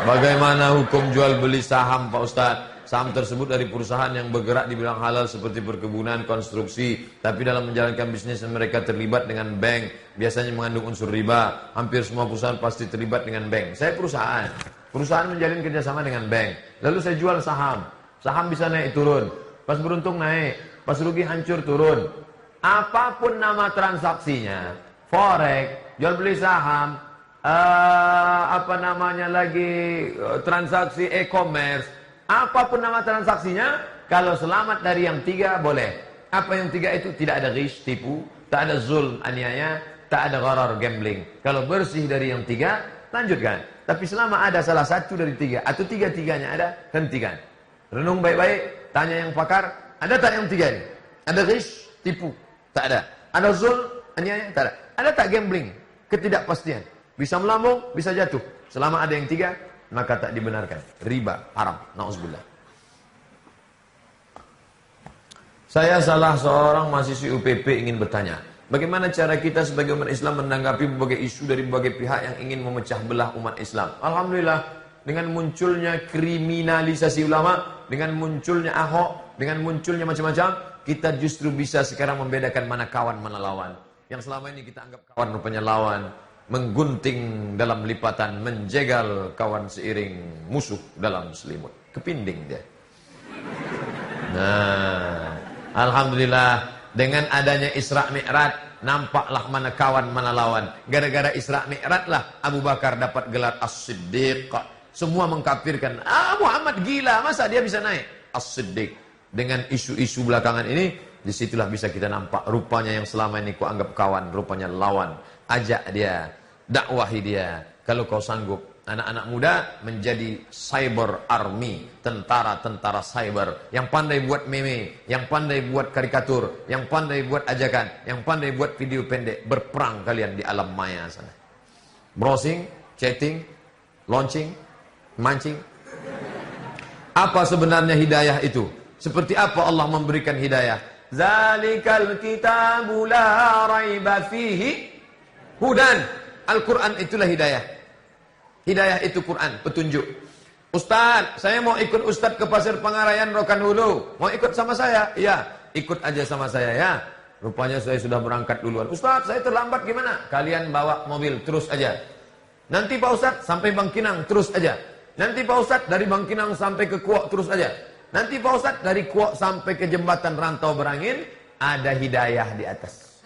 Bagaimana hukum jual beli saham Pak Ustadz? Saham tersebut dari perusahaan yang bergerak di bidang halal seperti perkebunan, konstruksi. Tapi dalam menjalankan bisnis mereka terlibat dengan bank. Biasanya mengandung unsur riba. Hampir semua perusahaan pasti terlibat dengan bank. Saya perusahaan. Perusahaan menjalin kerjasama dengan bank. Lalu saya jual saham. Saham bisa naik turun. Pas beruntung naik. Pas rugi hancur turun. Apapun nama transaksinya. Forex, jual beli saham. Transaksi e-commerce. Apapun nama transaksinya, kalau selamat dari yang tiga boleh. Apa yang tiga itu? Tidak ada ghish, tipu, tak ada zulm, aniaya, tak ada gharar, gambling. Kalau bersih dari yang tiga, lanjutkan. Tapi selama ada salah satu dari tiga atau tiga-tiganya ada, hentikan. Renung baik-baik, tanya yang pakar, ada tak yang tiga ini? Ada ghish, tipu, tak ada. Ada zulm, aniaya, tak ada. Ada tak gambling, ketidakpastian. Bisa melambung, bisa jatuh. Selama ada yang tiga, maka tak dibenarkan. Riba, haram. Na'udzubillah. Saya salah seorang mahasiswi UPP ingin bertanya. Bagaimana cara kita sebagai umat Islam menanggapi berbagai isu dari berbagai pihak yang ingin memecah belah umat Islam? Alhamdulillah, dengan munculnya kriminalisasi ulama, dengan munculnya Ahok, dengan munculnya macam-macam, kita justru bisa sekarang membedakan mana kawan, mana lawan. Yang selama ini kita anggap kawan rupanya lawan. Menggunting dalam lipatan, menjegal kawan seiring musuh dalam selimut. Kepinding dia. Nah, alhamdulillah dengan adanya Isra Mi'raj, nampaklah mana kawan mana lawan. Gara-gara Isra Mi'raj lah Abu Bakar dapat gelar As-Siddiq. Semua mengkafirkan, Muhammad gila, masa dia bisa naik? As-Siddiq. Dengan isu-isu belakangan ini, disitulah bisa kita nampak rupanya yang selama ini ku anggap kawan, rupanya lawan. Ajak dia, dakwahi dia. Kalau kau sanggup, anak-anak muda menjadi cyber army, tentara-tentara cyber yang pandai buat meme, yang pandai buat karikatur, yang pandai buat ajakan, yang pandai buat video pendek. Berperang kalian di alam maya sana. Browsing, chatting, launching, mancing. Apa sebenarnya hidayah itu? Seperti apa Allah memberikan hidayah? Zalikal kitabu la raiba fihi hudan. Al-Quran itulah hidayah. Hidayah itu Quran, petunjuk. Ustaz, saya mau ikut Ustaz ke Pasir Pangarayan Rokan Hulu. Mau ikut sama saya? Iya, ikut aja sama saya ya. Rupanya saya sudah berangkat duluan. Ustaz, saya terlambat gimana? Kalian bawa mobil, terus aja. Nanti Pak Ustaz sampai Bangkinang, terus aja. Nanti Pak Ustaz dari Bangkinang sampai ke Kuok, terus aja. Nanti Pak Ustaz dari Kuok sampai ke jembatan Rantau Berangin, ada hidayah di atas.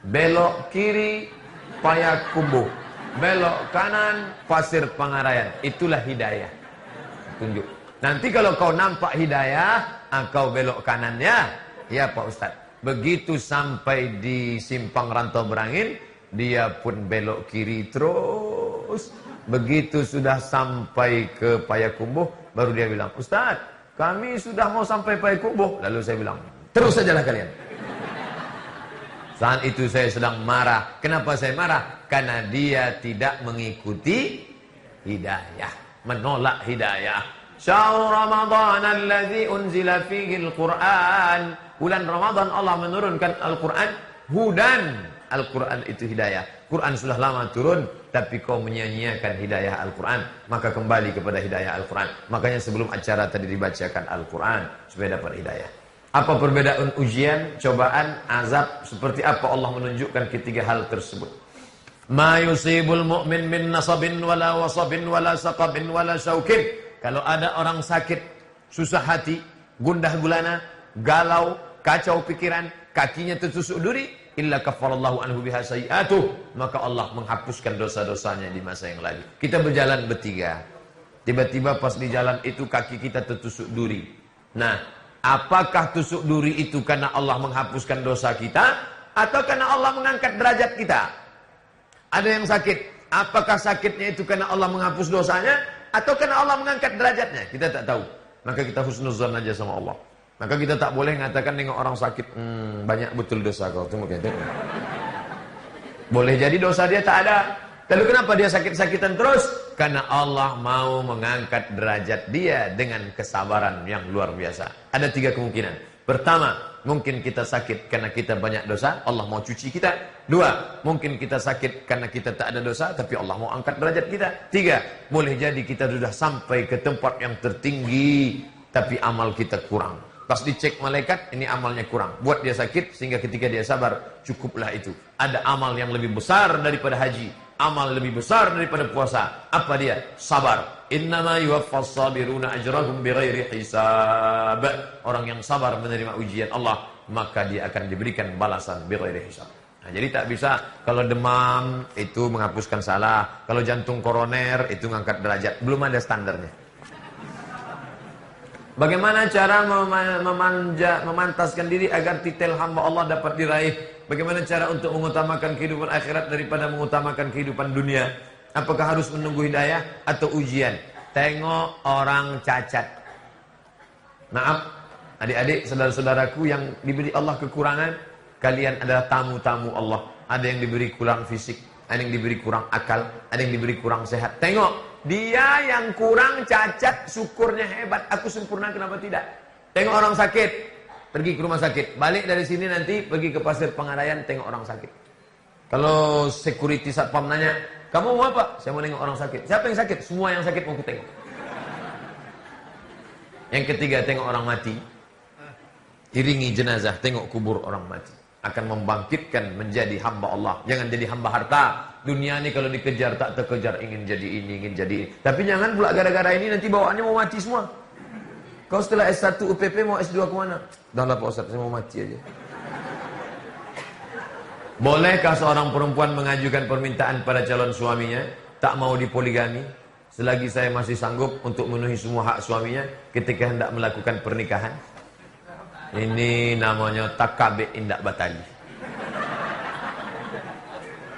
Belok kiri, Payakumbuh, belok kanan, Pasir Pangarayan. Itulah hidayah. Tunjuk. Nanti kalau kau nampak hidayah, kau belok kanannya, ya Pak Ustaz. Begitu sampai di simpang Rantau Berangin, dia pun belok kiri terus. Begitu sudah sampai ke Payakumbuh, baru dia bilang, Ustaz, kami sudah mau sampai Payakumbuh. Lalu saya bilang, terus sajalah kalian. Saat itu saya sedang marah. Kenapa saya marah? Karena dia tidak mengikuti hidayah. Menolak hidayah. Syahr Ramadan alladzi unzila fihi al-Quran. Bulan Ramadan Allah menurunkan Al-Quran. Hudan. Al-Quran itu hidayah. Quran sudah lama turun, tapi kau menyia-nyiakan hidayah Al-Quran. Maka kembali kepada hidayah Al-Quran. Makanya sebelum acara tadi dibacakan Al-Quran, supaya dapat hidayah. Apa perbedaan ujian, cobaan, azab? Seperti apa Allah menunjukkan ketiga hal tersebut? Ma yusibul mu'min min nasabin wala wasabin wala saqabin wala syaukin. Kalau ada orang sakit, susah hati, gundah gulana, galau, kacau pikiran, kakinya tertusuk duri, illa kafarallahu anhu biha sayi'atuh, maka Allah menghapuskan dosa-dosanya di masa yang lalu. Kita berjalan bertiga. Tiba-tiba pas di jalan itu kaki kita tertusuk duri. Nah, apakah tusuk duri itu karena Allah menghapuskan dosa kita, atau karena Allah mengangkat derajat kita? Ada yang sakit, apakah sakitnya itu karena Allah menghapus dosanya, atau karena Allah mengangkat derajatnya? Kita tak tahu. Maka kita husnuzan aja sama Allah. Maka kita tak boleh mengatakan dengan orang sakit, banyak betul dosa kau. Tunggu gitu. Boleh jadi dosa dia tak ada. Lalu kenapa dia sakit-sakitan terus? Karena Allah mau mengangkat derajat dia dengan kesabaran yang luar biasa. Ada tiga kemungkinan. Pertama, mungkin kita sakit karena kita banyak dosa, Allah mau cuci kita. 2, mungkin kita sakit karena kita tak ada dosa, tapi Allah mau angkat derajat kita. 3, boleh jadi kita sudah sampai ke tempat yang tertinggi, tapi amal kita kurang. Pas dicek malaikat, ini amalnya kurang. Buat dia sakit, sehingga ketika dia sabar, cukuplah itu. Ada amal yang lebih besar daripada haji. Amal lebih besar daripada puasa. Apa dia? Sabar. Innama yuwaffas sabiruna ajrahum bighairi hisab. Orang yang sabar menerima ujian Allah, maka dia akan diberikan balasan bighairi hisab. Nah, jadi tak bisa kalau demam itu menghapuskan salah, kalau jantung koroner itu ngangkat derajat. Belum ada standarnya. Bagaimana cara memantaskan diri agar titel hamba Allah dapat diraih? Bagaimana cara untuk mengutamakan kehidupan akhirat daripada mengutamakan kehidupan dunia? Apakah harus menunggu hidayah atau ujian? Tengok orang cacat. Maaf, adik-adik, saudara-saudaraku yang diberi Allah kekurangan, kalian adalah tamu-tamu Allah. Ada yang diberi kurang fisik, ada yang diberi kurang akal, ada yang diberi kurang sehat. Tengok. Dia yang kurang cacat, syukurnya hebat. Aku sempurna, kenapa tidak? Tengok orang sakit, pergi ke rumah sakit. Balik dari sini nanti pergi ke Pasir Pengarayan, tengok orang sakit. Kalau security satpam nanya, kamu mau apa? Saya mau nengok orang sakit. Siapa yang sakit? Semua yang sakit mau aku tengok. Yang ketiga, tengok orang mati. Iringi jenazah, tengok kubur orang mati. Akan membangkitkan menjadi hamba Allah. Jangan jadi hamba harta. Dunia ini kalau dikejar tak terkejar, ingin jadi ini, ingin jadi ini. Tapi jangan pula gara-gara ini nanti bawaannya mau mati semua. Kau setelah S1 UPP mau S2 kemana? Dah lah Pak Ustaz, saya mau mati aja. Bolehkah seorang perempuan mengajukan permintaan pada calon suaminya tak mau dipoligami selagi saya masih sanggup untuk memenuhi semua hak suaminya ketika hendak melakukan pernikahan? Ini namanya takabe indak batali.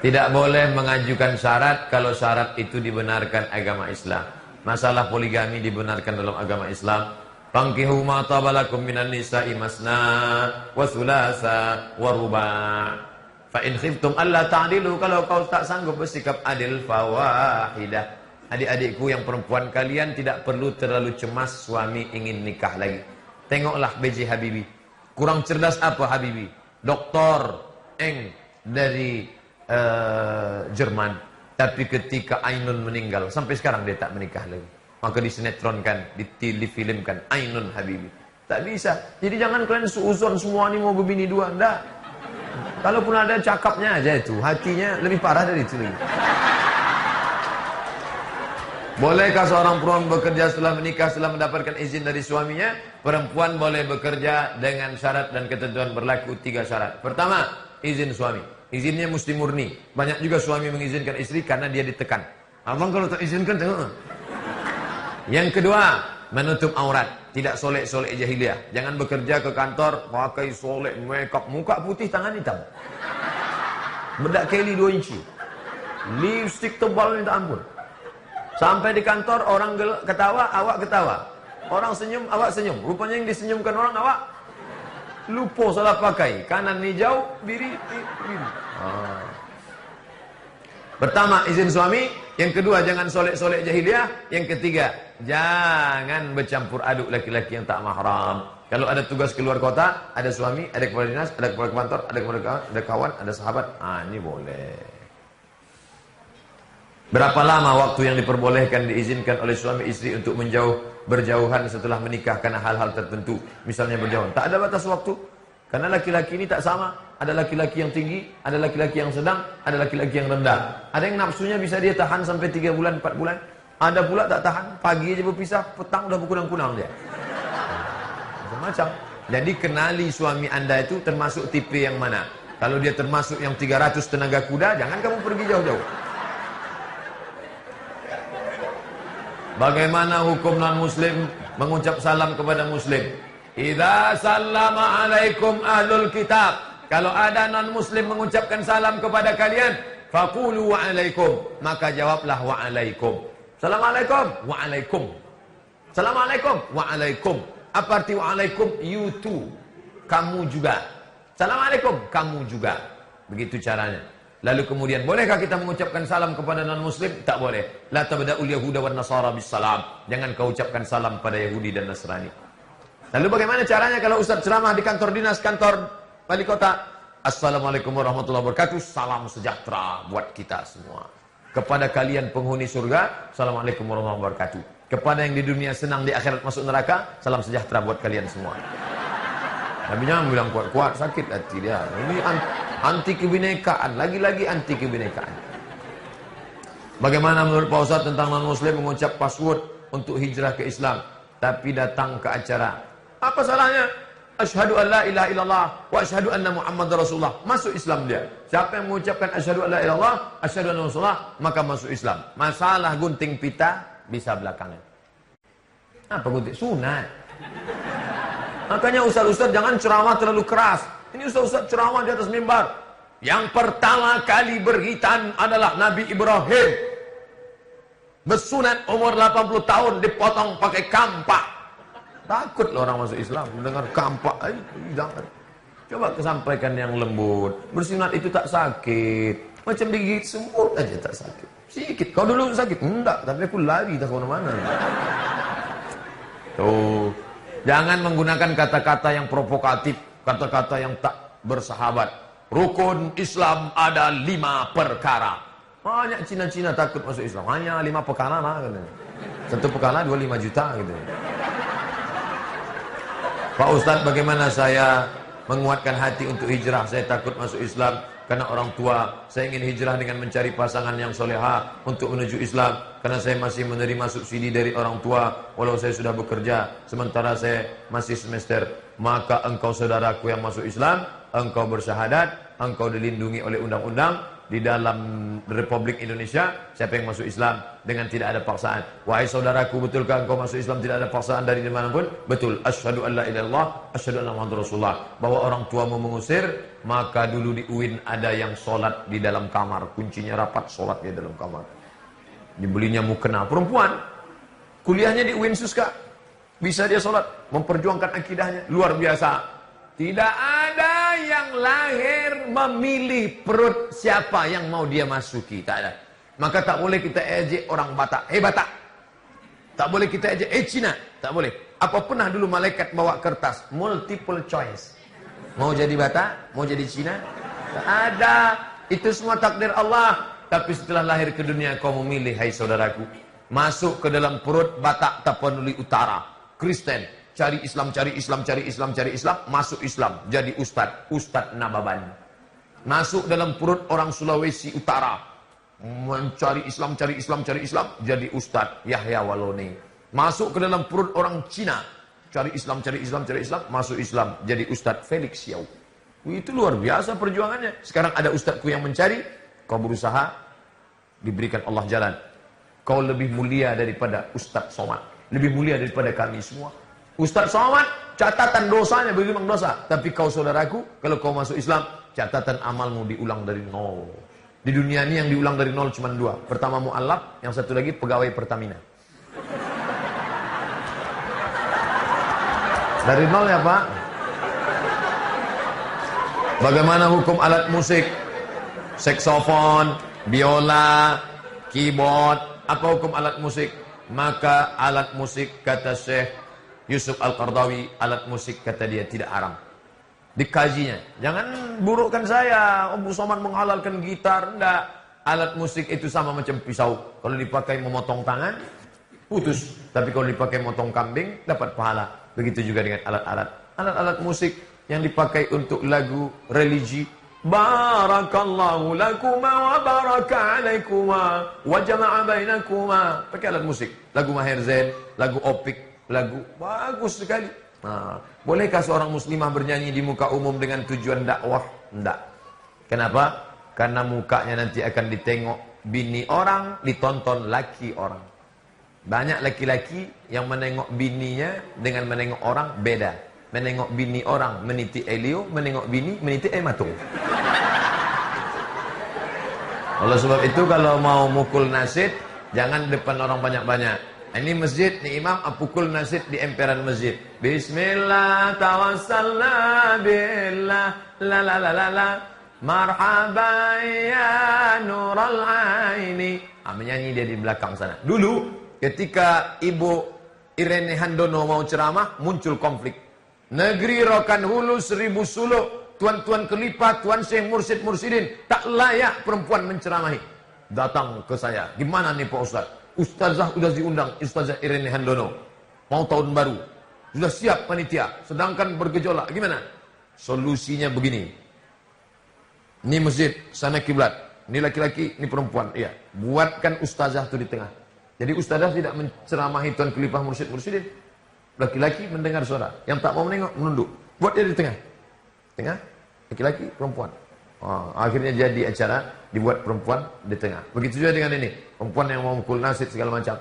Tidak boleh mengajukan syarat kalau syarat itu dibenarkan agama Islam. Masalah poligami dibenarkan dalam agama Islam. Fankihu ma tabalakum minan nisa'i masna wa thulatha wa ruba'. Fa in khiftum alla ta'dilu, kalau kau tak sanggup bersikap adil fawahidah. Adik-adikku yang perempuan, kalian tidak perlu terlalu cemas suami ingin nikah lagi. Tengoklah B.J. Habibie. Kurang cerdas apa Habibie? Doktor dari Jerman. Tapi ketika Ainun meninggal, sampai sekarang dia tak menikah lagi. Maka disinetronkan, difilmkan Ainun Habibie. Tak bisa. Jadi jangan kalian seuzon semua ini mau berbini dua. Enggak. Kalaupun ada cakapnya aja itu, hatinya lebih parah dari itu lagi. Bolehkah seorang perempuan bekerja setelah menikah, setelah mendapatkan izin dari suaminya? Perempuan boleh bekerja dengan syarat dan ketentuan berlaku 3 syarat. Pertama, izin suami. Izinnya mesti murni. Banyak juga suami mengizinkan istri karena dia ditekan. Abang kalau tak izinkan tengok. Yang kedua, menutup aurat. Tidak solek-solek jahiliah. Jangan bekerja ke kantor pakai solek, makeup, muka putih, tangan hitam. Bedak Kelly 2 inci. Lipstick tebal minta ampun. Sampai di kantor orang ketawa, awak ketawa. Orang senyum, awak senyum. Rupanya yang disenyumkan orang, awak lupa salah pakai. Kanan hijau, biru. Pertama, izin suami. Yang kedua, jangan solek-solek jahiliah. Yang ketiga, jangan bercampur aduk laki-laki yang tak mahram. Kalau ada tugas keluar kota, ada suami, ada kepala dinas, ada kepala kantor, ada kawan, ada sahabat. Ini boleh. Berapa lama waktu yang diperbolehkan diizinkan oleh suami istri untuk berjauhan setelah menikah karena hal-hal tertentu? Misalnya berjauhan. Tak ada batas waktu. Karena laki-laki ini tak sama. Ada laki-laki yang tinggi, ada laki-laki yang sedang, ada laki-laki yang rendah. Ada yang nafsunya bisa dia tahan sampai 3 bulan, 4 bulan. Ada pula tak tahan, pagi aja berpisah, petang udah berkunang-kunang dia. Macam-macam. Jadi kenali suami anda itu termasuk tipe yang mana. Kalau dia termasuk yang 300 tenaga kuda, jangan kamu pergi jauh-jauh. Bagaimana hukum non-muslim mengucap salam kepada muslim? Idza sallama alaikum ahlul kitab. Kalau ada non-muslim mengucapkan salam kepada kalian, faqulu wa alaikum, maka jawablah wa alaikum. Assalamualaikum, wa alaikum. Assalamualaikum, wa alaikum. Apa arti wa alaikum? You too. Kamu juga. Assalamualaikum, kamu juga. Begitu caranya. Lalu kemudian, bolehkah kita mengucapkan salam kepada non-muslim? Tak boleh. La tabda'ul yahuda wan nasara bis salam. Jangan kau ucapkan salam pada Yahudi dan Nasrani. Lalu bagaimana caranya kalau Ustaz ceramah di kantor dinas, kantor wali kota? Assalamualaikum warahmatullahi wabarakatuh. Salam sejahtera buat kita semua. Kepada kalian penghuni surga, Assalamualaikum warahmatullahi wabarakatuh. Kepada yang di dunia senang, di akhirat masuk neraka, salam sejahtera buat kalian semua. Tapi jangan bilang kuat-kuat, sakit hati dia. Ini anti kebinekaan, lagi-lagi anti kebinekaan. Bagaimana menurut Pak Ustaz tentang non-muslim mengucap password untuk hijrah ke Islam, tapi datang ke acara? Apa salahnya? Asyhadu an la ilaha illallah wa asyhadu anna Muhammadar Rasulullah. Masuk Islam dia. Siapa yang mengucapkan asyhadu an la ilaha illallah, asyhadu anna Rasulullah, maka masuk Islam. Masalah gunting pita bisa belakangan. Apa gunting? Sunat. Makanya ustaz-ustaz jangan ceramah terlalu keras. Ini ustaz-ustaz ceramah di atas mimbar. Yang pertama kali berhitan adalah Nabi Ibrahim. Bersunat umur 80 tahun dipotong pakai kampak. Takut loh orang masuk Islam mendengar kampak. Jangan. Coba kesampaikan yang lembut. Bersunat itu tak sakit. Macam digigit semut aja tak sakit. Sikit. Kau dulu sakit? Enggak. Tapi aku lari tak kemana-mana. Tuh. Jangan menggunakan kata-kata yang provokatif. Kata-kata yang tak bersahabat. Rukun Islam ada 5 perkara. Banyak Cina-Cina takut masuk Islam. Hanya 5 perkara lah. Satu perkara 25 juta gitu. Pak Ustadz, bagaimana saya menguatkan hati untuk hijrah? Saya takut masuk Islam karena orang tua. Saya ingin hijrah dengan mencari pasangan yang soleha untuk menuju Islam. Karena saya masih menerima subsidi dari orang tua walau saya sudah bekerja. Sementara saya masih semester. Maka engkau saudaraku yang masuk Islam, engkau bersyahadat, engkau dilindungi oleh undang-undang. Di dalam Republik Indonesia, siapa yang masuk Islam dengan tidak ada paksaan. Wahai saudaraku, betulkah engkau masuk Islam tidak ada paksaan dari dimanapun? Betul. Asyhadu an la ilaha illallah, asyhadu anna Muhammadar Rasulullah. Bahwa orang tuamu mengusir, maka dulu di UIN ada yang sholat di dalam kamar. Kuncinya rapat, sholat di dalam kamar. Dibelinya mukena. Perempuan, kuliahnya di UIN Suska. Bisa dia sholat, memperjuangkan akidahnya. Luar biasa. Tidak ada yang lahir memilih perut siapa yang mau dia masuki. Tak ada. Maka tak boleh kita ejek orang Batak. Batak. Tak boleh kita ejek. Cina. Tak boleh. Apa pernah dulu malaikat bawa kertas? Multiple choice. Mau jadi Batak? Mau jadi Cina? Tak ada. Itu semua takdir Allah. Tapi setelah lahir ke dunia kau memilih, hai saudaraku. Masuk ke dalam perut Batak Tapanuli Utara. Kristen. Cari Islam, cari Islam, cari Islam, cari Islam, masuk Islam, jadi Ustadz Nababan. Masuk dalam perut orang Sulawesi Utara, mencari Islam, cari Islam, cari Islam, jadi Ustadz Yahya Walone. Masuk ke dalam perut orang Cina, cari Islam, cari Islam, cari Islam, masuk Islam, jadi Ustadz Felix Xiao. Itu luar biasa perjuangannya. Sekarang ada ustadzku yang mencari, kau berusaha, diberikan Allah jalan. Kau lebih mulia daripada Ustadz Somad, lebih mulia daripada kami semua. Ustadz Somad, catatan dosanya berimbang dosa. Tapi kau saudaraku, kalau kau masuk Islam, catatan amalmu diulang dari nol. Di dunia ini yang diulang dari nol cuma 2. Pertama mu'alaf, yang satu lagi pegawai Pertamina. Dari nol ya Pak. Bagaimana hukum alat musik? Saksofon, biola, keyboard. Apa hukum alat musik? Maka alat musik kata Syekh Yusuf Al-Qardawi, alat musik kata dia tidak haram. Dikajinya. Jangan burukkan saya. Abu Somad menghalalkan gitar. Enggak. Alat musik itu sama macam pisau. Kalau dipakai memotong tangan, putus. Tapi kalau dipakai memotong kambing, dapat pahala. Begitu juga dengan alat-alat. Alat-alat musik yang dipakai untuk lagu religi. Barakallahu lakuma wa baraka alaikuma wa jama'a bainakuma. Pakai alat musik. Lagu Maher Zain, lagu Opik. Lagu bagus sekali. Bolehkah seorang muslimah bernyanyi di muka umum dengan tujuan dakwah? Tidak. Kenapa? Karena mukanya nanti akan ditengok bini orang, ditonton laki orang. Banyak laki-laki yang menengok bininya dengan menengok orang beda. Menengok bini orang meniti Elio, menengok bini meniti Matung. Oleh sebab itu kalau mau mukul nasid, jangan depan orang banyak-banyak. Ini masjid, ni imam pukul nasid di emperan masjid. Bismillah tawassalna billah la la la la la marhaban ya nural aini. Menyanyi dia di belakang sana. Dulu ketika Ibu Irene Handono mau ceramah, muncul konflik. Negeri Rokan Hulu, Seribu Suluk, tuan-tuan kelipah, tuan syekh, mursyid, mursyidin, tak layak perempuan menceramahi. Datang ke saya, gimana nih Pak Ustaz? Ustazah udah diundang, Ustazah Irene Handono. Mau tahun baru, sudah siap panitia, sedangkan bergejolak, gimana? Solusinya begini. Ini masjid, sana kiblat. Ini laki-laki, ini perempuan. Iya, buatkan ustazah itu di tengah. Jadi ustazah tidak menceramahi tuan kelipah, mursyid, mursyidin. Laki-laki mendengar suara, yang tak mau menengok menunduk. Buat dia di tengah. Tengah, laki-laki, perempuan. Akhirnya jadi acara dibuat perempuan di tengah. Begitu juga dengan ini, perempuan yang mau mukul nasib segala macam.